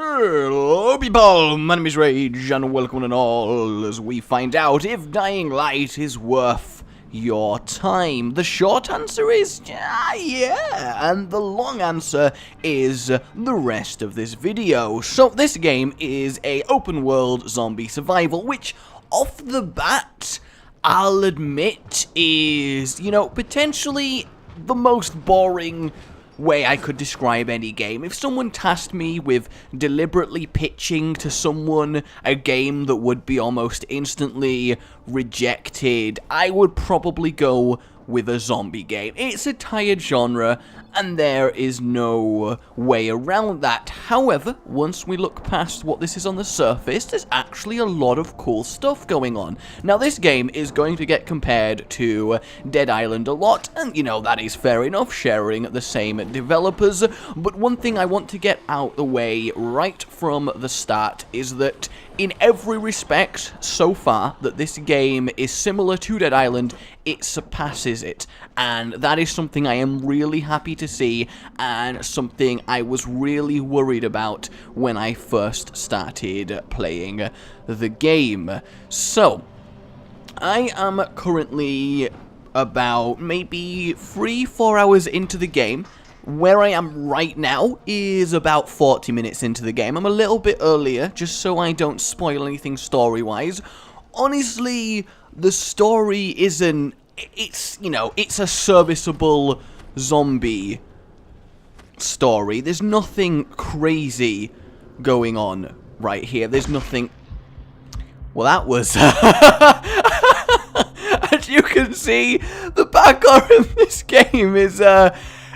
Hello people, my name is Rage and welcome and all as we find out if Dying Light is worth your time. The short answer is yeah, and the long answer is the rest of this video. So this game is a open world zombie survival, which off the bat I'll admit is, potentially the most boring way I could describe any game. If someone tasked me with deliberately pitching to someone a game that would be almost instantly rejected, I would probably go with a zombie game. It's a tired genre, and there is no way around that. However, once we look past what this is on the surface, there's actually a lot of cool stuff going on. Now, this game is going to get compared to Dead Island a lot, and that is fair enough, sharing the same developers, but one thing I want to get out the way right from the start is that in every respect so far that this game is similar to Dead Island, it surpasses it, and that is something I am really happy to see, and something I was really worried about when I first started playing the game. So, I am currently about maybe 3-4 hours into the game. Where I am right now is about 40 minutes into the game. I'm a little bit earlier, just so I don't spoil anything story-wise. Honestly, the story isn't... it's a serviceable zombie story. There's nothing crazy going on right here. There's nothing... Well, that was... As you can see, the parkour in this game is...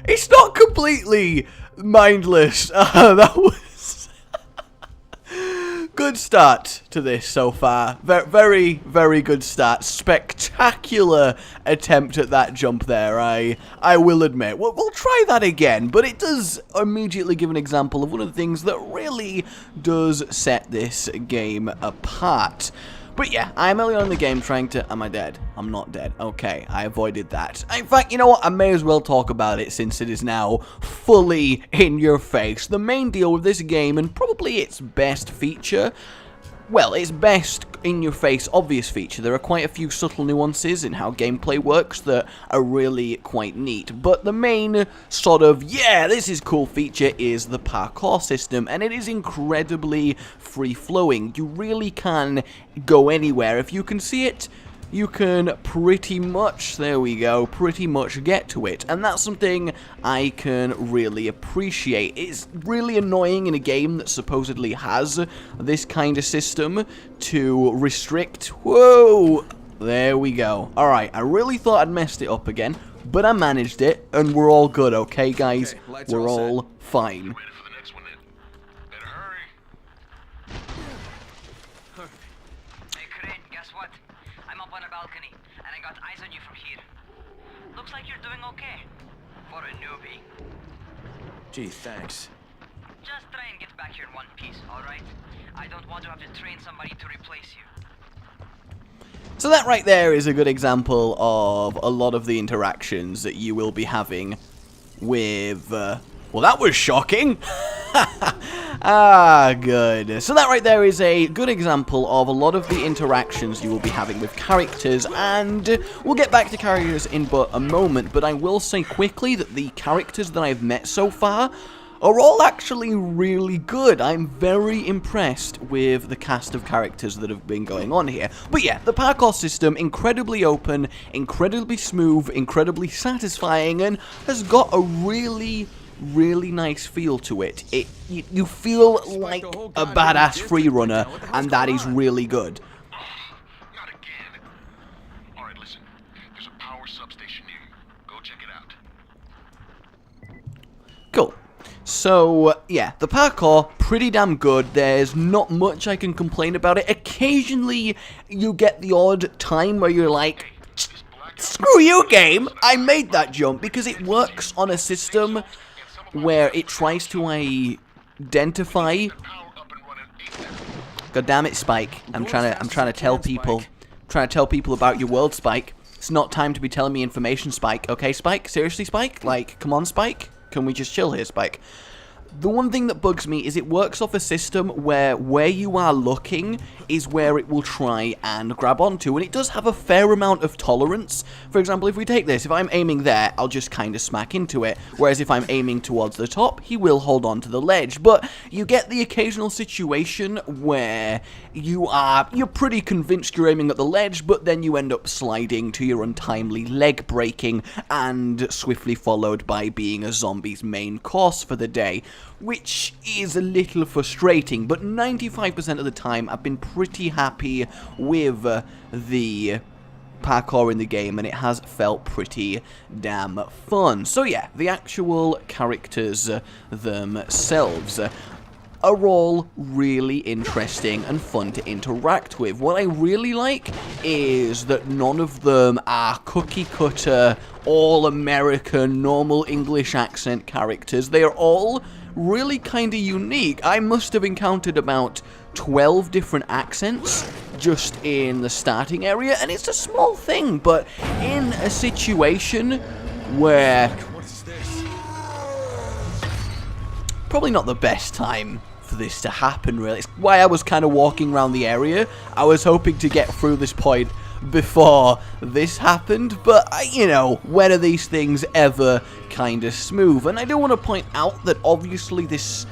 It's not completely mindless. That was good start to this so far. Very, very good start. Spectacular attempt at that jump there, I will admit. We'll try that again, but it does immediately give an example of one of the things that really does set this game apart. But yeah, I'm early on in the game trying to... Am I dead? I'm not dead. Okay, I avoided that. In fact, you know what? I may as well talk about it since it is now fully in your face. The main deal with this game, and probably its best feature... Well, its best in-your-face obvious feature. There are quite a few subtle nuances in how gameplay works that are really quite neat. But the main sort of, yeah, this is cool feature is the parkour system. And it is incredibly free-flowing. You really can go anywhere. If you can see it, you can pretty much, there we go, pretty much get to it. And that's something I can really appreciate. It's really annoying in a game that supposedly has this kind of system to restrict. Whoa! There we go. Alright, I really thought I'd messed it up again, but I managed it, and we're all good, okay, guys? Okay, we're all fine. Like you're doing okay for a newbie. Gee, thanks. Just try and get back here in one piece, alright? I don't want to have to train somebody to replace you. So that right there is a good example of a lot of the interactions that you will be having with, well, that was shocking. Good. So that right there is a good example of a lot of the interactions you will be having with characters, and we'll get back to characters in but a moment, but I will say quickly that the characters that I've met so far are all actually really good. I'm very impressed with the cast of characters that have been going on here. But yeah, the parkour system, incredibly open, incredibly smooth, incredibly satisfying, and has got a really nice feel to it. You feel like a badass free runner, and that is really good. Not again. All right, listen. There's a power substation near you. Go check it out. Cool. So, yeah, the parkour, pretty damn good. There's not much I can complain about it. Occasionally, you get the odd time where you're like, screw you, game! I made that jump, because it works on a system where it tries to identify... God damn it, Spike. I'm trying to tell people about your world, Spike. It's not time to be telling me information, Spike. Okay, Spike? Seriously, Spike? Like, come on, Spike? Can we just chill here, Spike? The one thing that bugs me is it works off a system where you are looking is where it will try and grab onto, and it does have a fair amount of tolerance. For example, if we take this, if I'm aiming there, I'll just kind of smack into it, whereas if I'm aiming towards the top, he will hold on to the ledge. But you get the occasional situation where you're pretty convinced you're aiming at the ledge, but then you end up sliding to your untimely leg breaking, and swiftly followed by being a zombie's main course for the day, which is a little frustrating, but 95% of the time I've been pretty happy with the parkour in the game, and it has felt pretty damn fun. So yeah, the actual characters themselves are all really interesting and fun to interact with. What I really like is that none of them are cookie cutter, all American, normal English accent characters. They are all really kind of unique. I must have encountered about 12 different accents just in the starting area, and it's a small thing, but in a situation where probably not the best time for this to happen, really. It's why I was kind of walking around the area. I was hoping to get through this point before this happened, but you know, when are these things ever kind of smooth? And I do want to point out that obviously this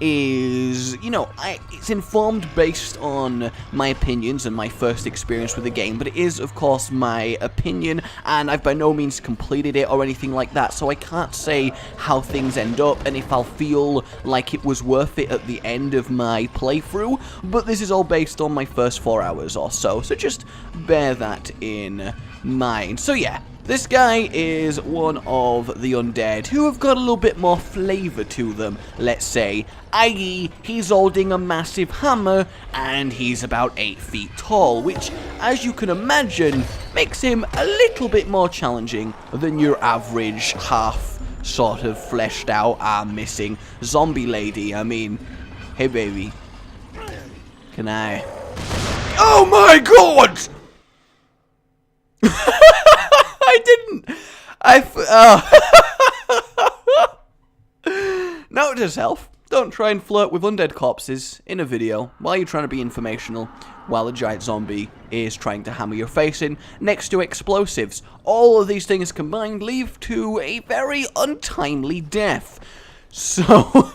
is, you know, it's informed based on my opinions and my first experience with the game, but it is, of course, my opinion, and I've by no means completed it or anything like that, so I can't say how things end up and if I'll feel like it was worth it at the end of my playthrough, but this is all based on my first 4 hours or so just bear that in mind. So yeah, this guy is one of the undead who have got a little bit more flavour to them, let's say, i.e. he's holding a massive hammer and he's about 8 feet tall, which, as you can imagine, makes him a little bit more challenging than your average half sort of fleshed out arm missing zombie lady. I mean, hey baby, can I... Oh my god! I didn't. Note to self, don't try and flirt with undead corpses in a video while you're trying to be informational, while a giant zombie is trying to hammer your face in next to explosives. All of these things combined lead to a very untimely death. So...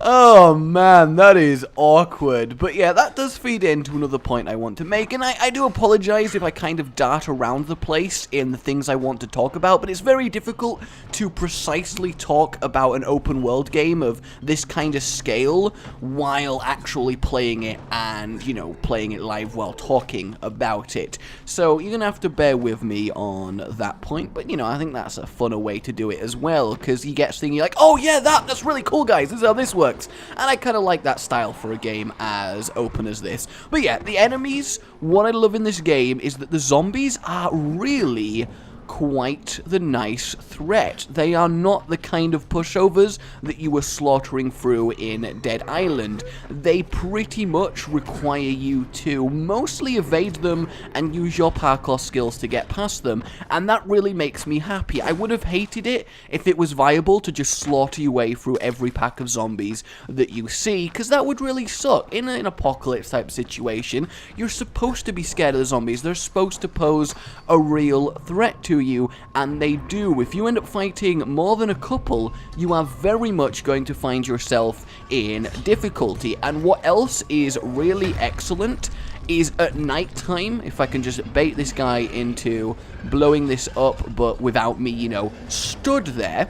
Oh man, that is awkward. But yeah, that does feed into another point I want to make, and I do apologize if I kind of dart around the place in the things I want to talk about, but it's very difficult to precisely talk about an open world game of this kind of scale while actually playing it and, you know, playing it live while talking about it. So you're gonna have to bear with me on that point, but you know, I think that's a funner way to do it as well, because you get thinking like, oh yeah, that's really cool guys, this is how this works. And I kind of like that style for a game as open as this. But yeah, the enemies, what I love in this game is that the zombies are really quite the nice threat. They are not the kind of pushovers that you were slaughtering through in Dead Island. They pretty much require you to mostly evade them and use your parkour skills to get past them, and that really makes me happy. I would have hated it if it was viable to just slaughter your way through every pack of zombies that you see, because that would really suck. In an apocalypse type situation, you're supposed to be scared of the zombies. They're supposed to pose a real threat to you, and they do. If you end up fighting more than a couple, you are very much going to find yourself in difficulty. And what else is really excellent is at night time, if I can just bait this guy into blowing this up, but without me, you know, stood there.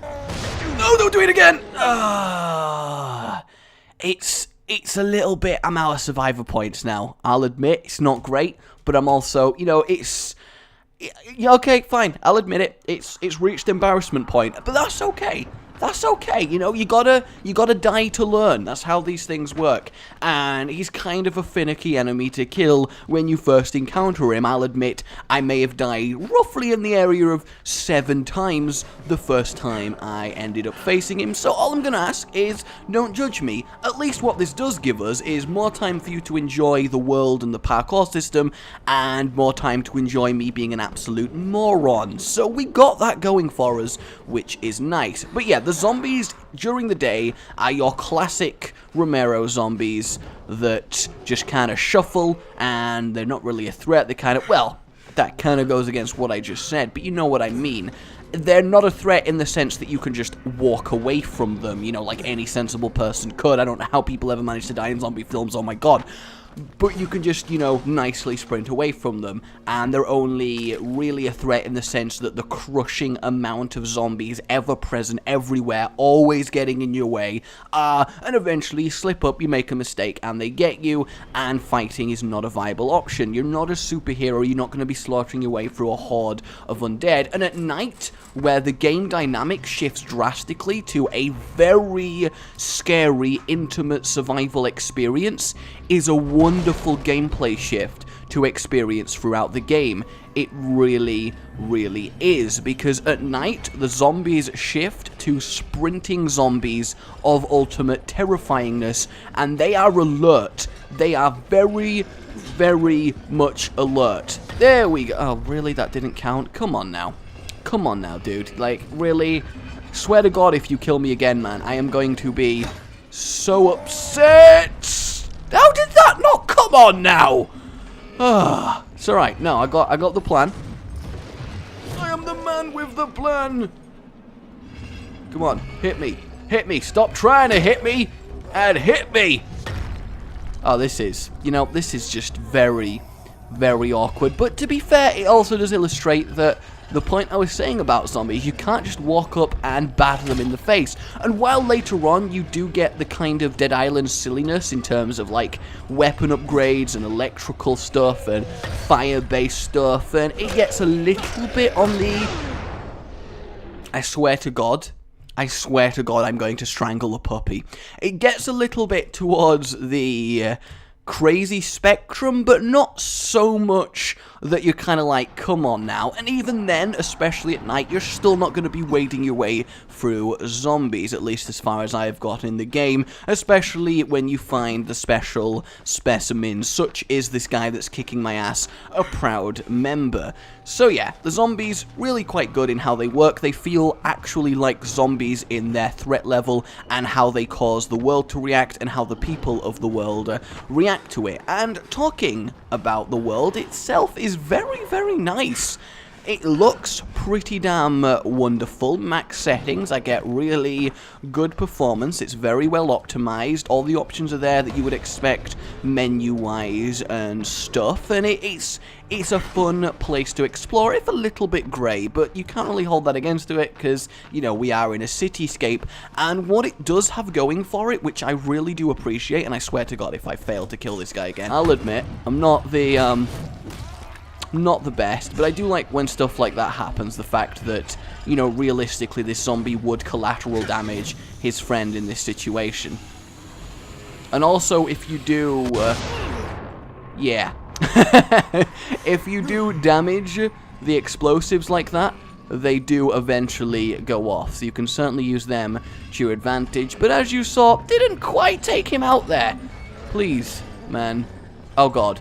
No, don't do it again! It's a little bit, I'm out of survivor points now. I'll admit, it's not great, but I'm also, you know, yeah, okay, fine, I'll admit it. It's reached embarrassment point, but that's okay. That's okay, you know, you gotta die to learn. That's how these things work. And he's kind of a finicky enemy to kill when you first encounter him. I'll admit, I may have died roughly in the area of 7 times the first time I ended up facing him. So all I'm gonna ask is, don't judge me. At least what this does give us is more time for you to enjoy the world and the parkour system, and more time to enjoy me being an absolute moron. So we got that going for us, which is nice. But yeah, the The zombies during the day are your classic Romero zombies that just kind of shuffle, and they're not really a threat. They kind of, well, that kind of goes against what I just said, but you know what I mean. They're not a threat in the sense that you can just walk away from them, you know, like any sensible person could. I don't know how people ever manage to die in zombie films, oh my god. But you can just, you know, nicely sprint away from them, and they're only really a threat in the sense that the crushing amount of zombies ever present everywhere, always getting in your way, and eventually you slip up, you make a mistake, and they get you, and fighting is not a viable option. You're not a superhero, you're not going to be slaughtering your way through a horde of undead, and at night, where the game dynamic shifts drastically to a very scary, intimate survival experience, is a wonderful gameplay shift to experience throughout the game. It really, really is, because at night, the zombies shift to sprinting zombies of ultimate terrifyingness, and they are alert. They are very, very much alert. There we go. Oh, really? That didn't count? Come on now. Come on now, dude. Like, really? Swear to God, if you kill me again, man, I am going to be so upset. How did that not come on now? It's alright. No, I got the plan. I am the man with the plan. Come on, hit me. Hit me. Stop trying to hit me and hit me. Oh, this is just very, very awkward. But to be fair, it also does illustrate that the point I was saying about zombies, you can't just walk up and batter them in the face. And while later on you do get the kind of Dead Island silliness in terms of like weapon upgrades and electrical stuff and fire-based stuff, and it gets a little bit on the... I swear to God, I'm going to strangle a puppy. It gets a little bit towards the crazy spectrum, but not so much that you're kind of like, come on now. And even then, especially at night, you're still not going to be wading your way through zombies, at least as far as I've got in the game, especially when you find the special specimens, such as this guy that's kicking my ass, a proud member. So yeah, the zombies, really quite good in how they work. They feel actually like zombies in their threat level, and how they cause the world to react, and how the people of the world react to it. And talking about the world itself is very, very nice. It looks pretty damn wonderful. Max settings, I get really good performance. It's very well optimized. All the options are there that you would expect menu-wise and stuff. And it's a fun place to explore, if a little bit grey, but you can't really hold that against it because, you know, we are in a cityscape. And what it does have going for it, which I really do appreciate, and I swear to God if I fail to kill this guy again, I'll admit, I'm not the best, but I do like when stuff like that happens, the fact that, you know, realistically this zombie would collateral damage his friend in this situation. And also, if you do, yeah. If you do damage the explosives like that, they do eventually go off, so you can certainly use them to your advantage, but as you saw, didn't quite take him out there. Please, man. Oh God.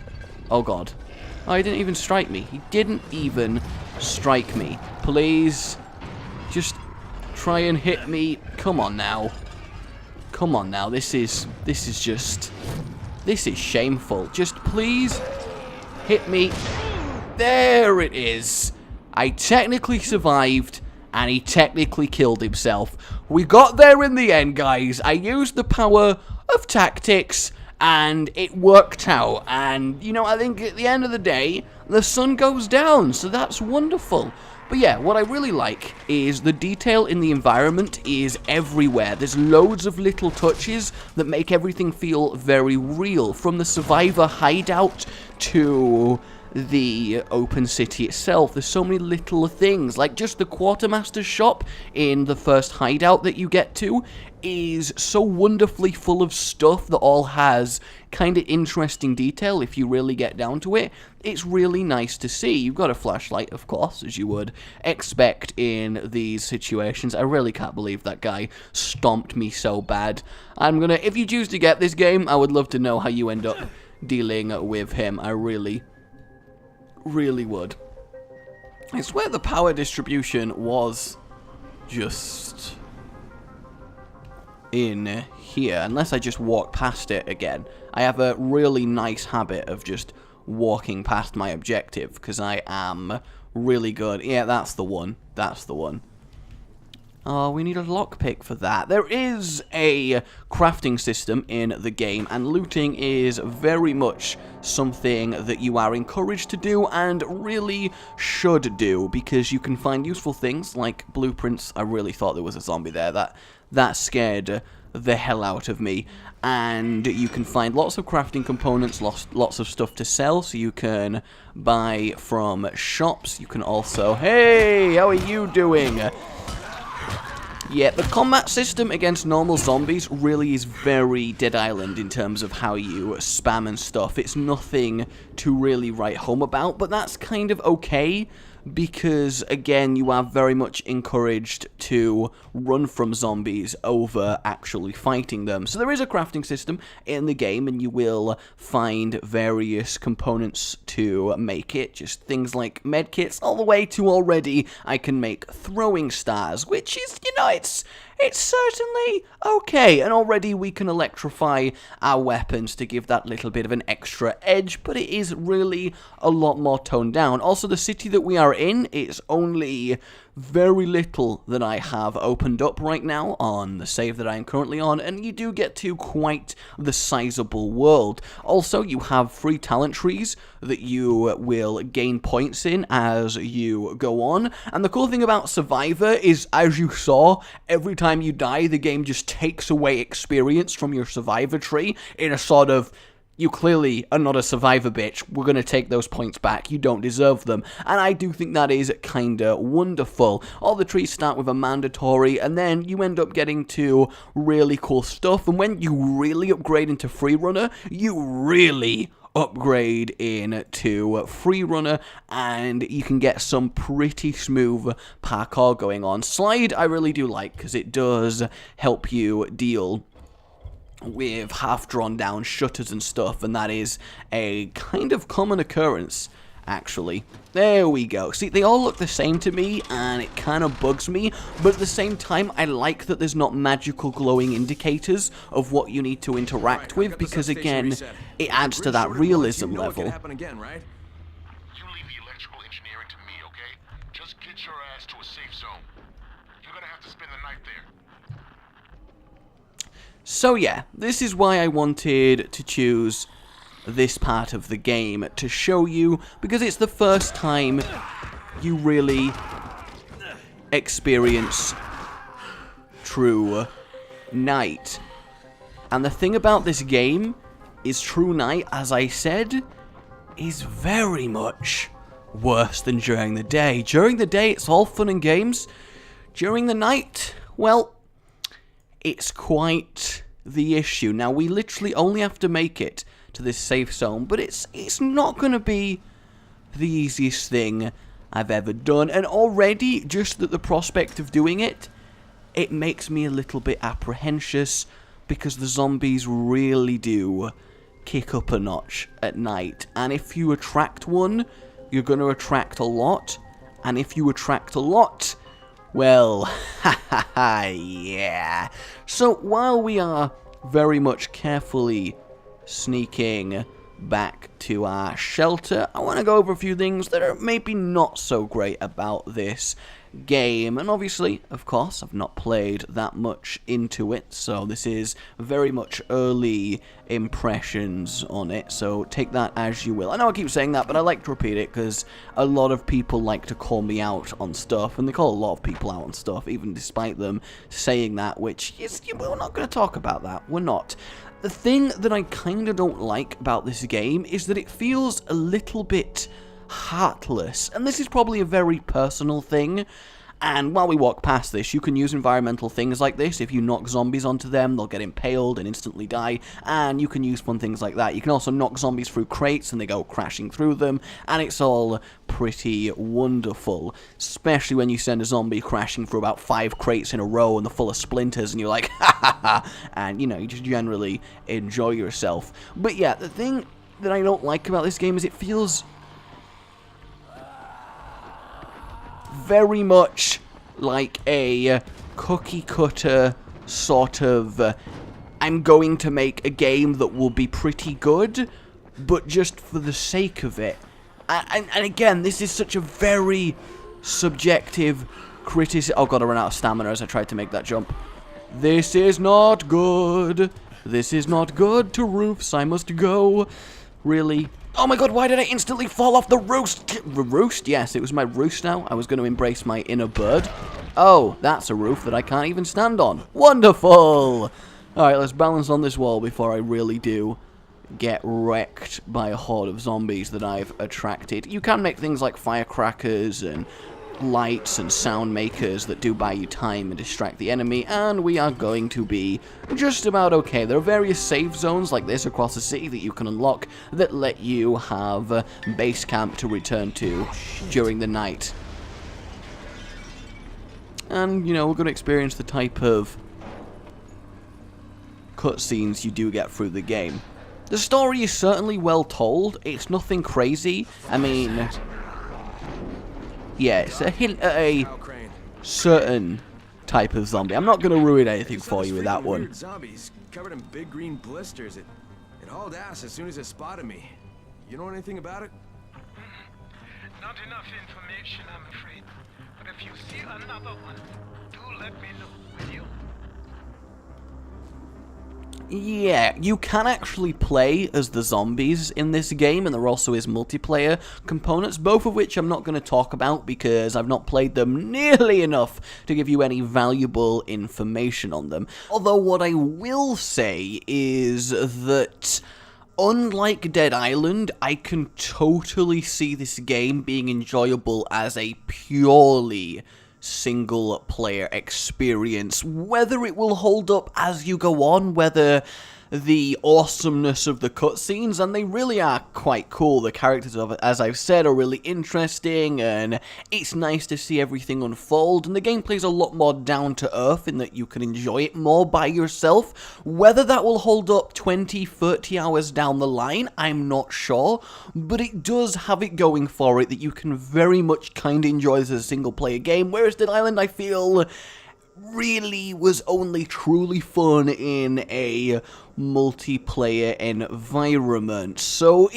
Oh God. Oh, he didn't even strike me. He didn't even strike me. Please, just try and hit me. Come on now. Come on now. This is shameful. Just please hit me. There it is. I technically survived, and he technically killed himself. We got there in the end, guys. I used the power of tactics, and it worked out. And, you know, I think at the end of the day, the sun goes down, so that's wonderful. But yeah, what I really like is the detail in the environment is everywhere. There's loads of little touches that make everything feel very real. From the survivor hideout to the open city itself, there's so many little things, like just the quartermaster's shop in the first hideout that you get to is so wonderfully full of stuff that all has kind of interesting detail if you really get down to it. It's really nice to see. You've got a flashlight, of course, as you would expect in these situations. I really can't believe that guy stomped me so bad. If you choose to get this game, I would love to know how you end up dealing with him. I really would. I swear the power distribution was just in here, unless I just walk past it again. I have a really nice habit of just walking past my objective, because I am really good. Yeah, that's the one. That's the one. Oh, we need a lockpick for that. There is a crafting system in the game, and looting is very much something that you are encouraged to do and really should do, because you can find useful things like blueprints. I really thought there was a zombie there. That scared the hell out of me. And you can find lots of crafting components, lots of stuff to sell, so you can buy from shops. You can also... Hey, how are you doing? Yeah, the combat system against normal zombies really is very Dead Island in terms of how you spam and stuff. It's nothing to really write home about, but that's kind of okay, because, again, you are very much encouraged to run from zombies over actually fighting them. So there is a crafting system in the game, and you will find various components to make it. Just things like medkits, all the way to already I can make throwing stars, which is, you know, it's certainly okay, and already we can electrify our weapons to give that little bit of an extra edge, but it is really a lot more toned down. Also, the city that we are in is only very little that I have opened up right now on the save that I am currently on, and you do get to quite the sizable world. Also, you have free talent trees that you will gain points in as you go on, and the cool thing about Survivor is, as you saw, every time you die, the game just takes away experience from your Survivor tree in a sort of, you clearly are not a survivor, bitch. We're going to take those points back. You don't deserve them. And I do think that is kinda wonderful. All the trees start with a mandatory, and then you end up getting to really cool stuff. And when you really upgrade into Freerunner, you really upgrade into Freerunner, and you can get some pretty smooth parkour going on. Slide I really do like, because it does help you deal with half drawn down shutters and stuff, and that is a kind of common occurrence, actually. There we go. See, they all look the same to me, and it kind of bugs me, but at the same time, I like that there's not magical glowing indicators of what you need to interact with, because again, it adds to that realism level. You leave the electrical engineering to me, okay? Just get your ass to a safe zone. You're gonna have to spend the night there. So yeah, this is why I wanted to choose this part of the game to show you, because it's the first time you really experience true night. And the thing about this game is true night, as I said, is very much worse than during the day. During the day, it's all fun and games. During the night, well, it's quite the issue. Now, we literally only have to make it to this safe zone, but it's not going to be the easiest thing I've ever done. And already, just the prospect of doing it makes me a little bit apprehensive, because the zombies really do kick up a notch at night. And if you attract one, you're going to attract a lot. And if you attract a lot, well, yeah. So while we are very much carefully sneaking back to our shelter, I want to go over a few things that are maybe not so great about this game. And obviously, of course, I've not played that much into it, so this is very much early impressions on it, so take that as you will. I know I keep saying that, but I like to repeat it, because a lot of people like to call me out on stuff, and they call a lot of people out on stuff, even despite them saying that, which is, we're not going to talk about that. We're not. The thing that I kind of don't like about this game is that it feels a little bit heartless, and this is probably a very personal thing. And while we walk past this, you can use environmental things like this. If you knock zombies onto them, they'll get impaled and instantly die, and you can use fun things like that. You can also knock zombies through crates and they go crashing through them, and it's all pretty wonderful, especially when you send a zombie crashing through about 5 crates in a row and they're full of splinters, and you're like, ha ha ha, and you know, you just generally enjoy yourself. But yeah, the thing that I don't like about this game is it feels very much like a cookie cutter sort of, I'm going to make a game that will be pretty good, but just for the sake of it. And again, this is such a very subjective criticism. Oh god, I ran out of stamina as I tried to make that jump. This is not good. This is not good. To roofs I must go. Really? Oh my god, why did I instantly fall off the roost? Roost? Yes, it was my roost now. I was going to embrace my inner bird. Oh, that's a roof that I can't even stand on. Wonderful! Alright, let's balance on this wall before I really do get wrecked by a horde of zombies that I've attracted. You can make things like firecrackers and lights and sound makers that do buy you time and distract the enemy, and we are going to be just about okay. There are various save zones like this across the city that you can unlock that let you have a base camp to return to during the night. And, you know, we're going to experience the type of cutscenes you do get through the game. The story is certainly well told. It's nothing crazy. I mean, yeah, it's a hint at a certain type of zombie. I'm not going to ruin anything for you with that one. Weird zombies covered in big green blisters. It hauled ass as soon as it spotted me. You know anything about it? Not enough information, I'm afraid. But if you see another one, do let me know, will you? Yeah, you can actually play as the zombies in this game, and there also is multiplayer components, both of which I'm not going to talk about because I've not played them nearly enough to give you any valuable information on them. Although what I will say is that, unlike Dead Island, I can totally see this game being enjoyable as a purely single-player experience. Whether it will hold up as you go on, whether the awesomeness of the cutscenes, and they really are quite cool. The characters of it, as I've said, are really interesting, and it's nice to see everything unfold, and the gameplay's a lot more down to earth in that you can enjoy it more by yourself. Whether that will hold up 20, 30 hours down the line, I'm not sure, but it does have it going for it that you can very much kind of enjoy this as a single-player game, whereas Dead Island, I feel, really was only truly fun in a multiplayer environment. So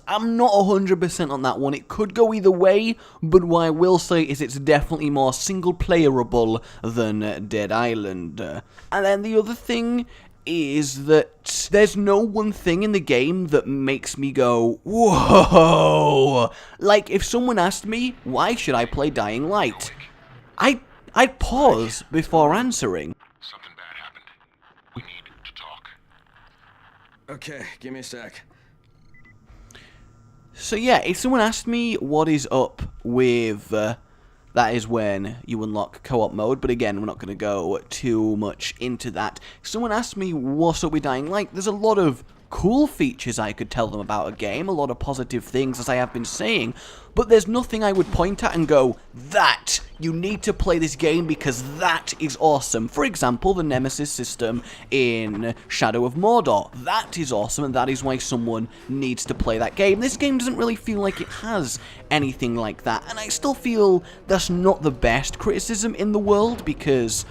I'm not 100% on that one. It could go either way, but what I will say is it's definitely more single-playerable than Dead Island. And then the other thing is that there's no one thing in the game that makes me go, whoa! Like, if someone asked me, why should I play Dying Light? I'd pause before answering. Something bad happened. We need to talk. Okay, give me a sec. So yeah, if someone asked me what is up with, that is when you unlock co-op mode, but again, we're not going to go too much into that. If someone asked me what's up with Dying Light, there's a lot of cool features I could tell them about a game, a lot of positive things, as I have been saying, but there's nothing I would point at and go, that, you need to play this game because that is awesome. For example, the Nemesis system in Shadow of Mordor. That is awesome, and that is why someone needs to play that game. This game doesn't really feel like it has anything like that, and I still feel that's not the best criticism in the world, because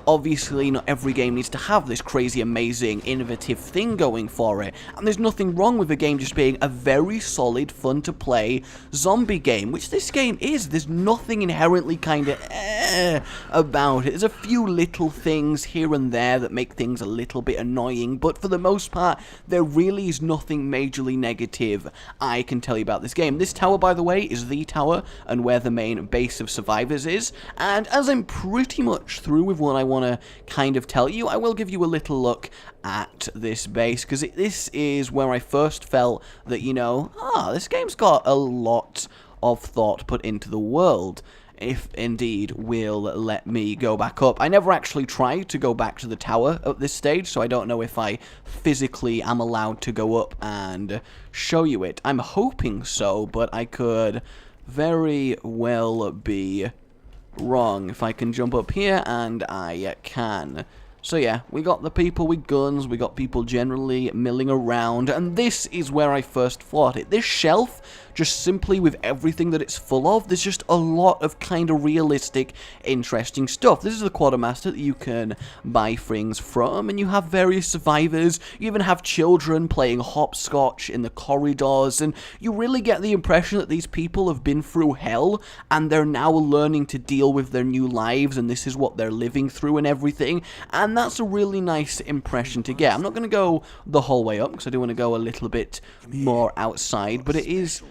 obviously, not every game needs to have this crazy, amazing, innovative thing going for it. And there's nothing wrong with the game just being a very solid, fun-to-play zombie game, which this game is. There's nothing inherently kind of about it. There's a few little things here and there that make things a little bit annoying, but for the most part, there really is nothing majorly negative I can tell you about this game. This tower, by the way, is the tower and where the main base of survivors is, and as I'm pretty much through with what I want to kind of tell you, I will give you a little look at this base, because this is where I first felt that, you know, this game's got a lot of thought put into the world, if indeed will let me go back up. I never actually tried to go back to the tower at this stage, so I don't know if I physically am allowed to go up and show you it. I'm hoping so, but I could very well be wrong. If I can jump up here, and I can. So yeah, we got the people with guns, we got people generally milling around, and this is where I first fought it. This shelf just simply with everything that it's full of. There's just a lot of kind of realistic, interesting stuff. This is the quartermaster that you can buy things from, and you have various survivors. You even have children playing hopscotch in the corridors, and you really get the impression that these people have been through hell, and they're now learning to deal with their new lives, and this is what they're living through and everything, and that's a really nice impression to get. I'm not going to go the whole way up, because I do want to go a little bit more outside, but it is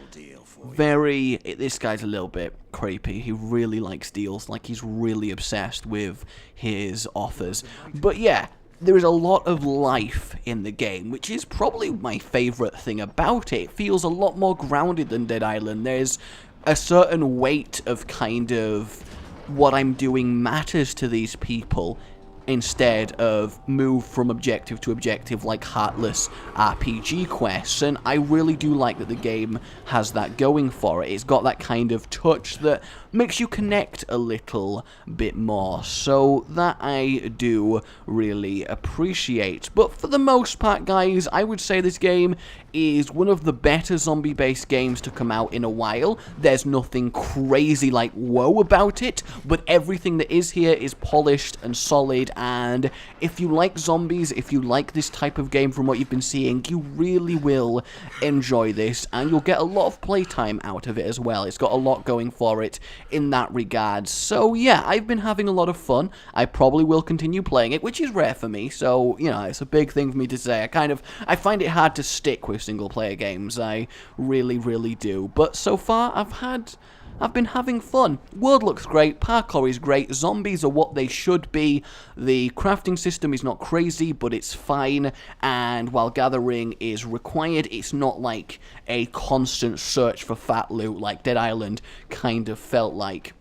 very... this guy's a little bit creepy. He really likes deals, like he's really obsessed with his offers. But yeah, there is a lot of life in the game, which is probably my favourite thing about it. It feels a lot more grounded than Dead Island. There's a certain weight of kind of what I'm doing matters to these people, instead of move from objective to objective like heartless RPG quests, and I really do like that the game has that going for it. It's got that kind of touch that makes you connect a little bit more, so that I do really appreciate. But for the most part, guys, I would say this game is one of the better zombie-based games to come out in a while. There's nothing crazy like whoa about it, but everything that is here is polished and solid, and if you like zombies, if you like this type of game from what you've been seeing, you really will enjoy this, and you'll get a lot of playtime out of it as well. It's got a lot going for it in that regard. So yeah, I've been having a lot of fun. I probably will continue playing it, which is rare for me, so, you know, it's a big thing for me to say. I find it hard to stick with single-player games. I really, really do. But so far, I've been having fun. World looks great, parkour is great, zombies are what they should be, the crafting system is not crazy, but it's fine, and while gathering is required, it's not like a constant search for fat loot like Dead Island kind of felt like.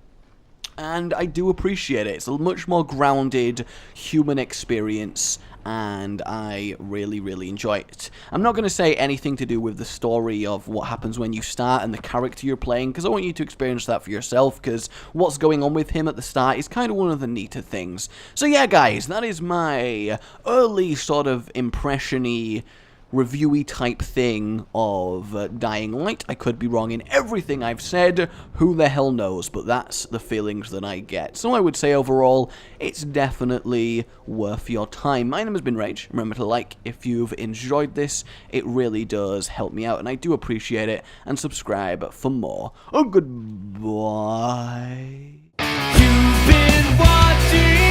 And I do appreciate it. It's a much more grounded human experience, and I really, really enjoy it. I'm not going to say anything to do with the story of what happens when you start and the character you're playing, because I want you to experience that for yourself, because what's going on with him at the start is kind of one of the neater things. So yeah, guys, that is my early sort of impression-y, reviewy type thing of Dying Light. I could be wrong in everything I've said, who the hell knows, but that's the feelings that I get. So I would say overall, it's definitely worth your time. My name has been Rage. Remember to like if you've enjoyed this, it really does help me out, and I do appreciate it, and subscribe for more. Oh, goodbye. You've been watching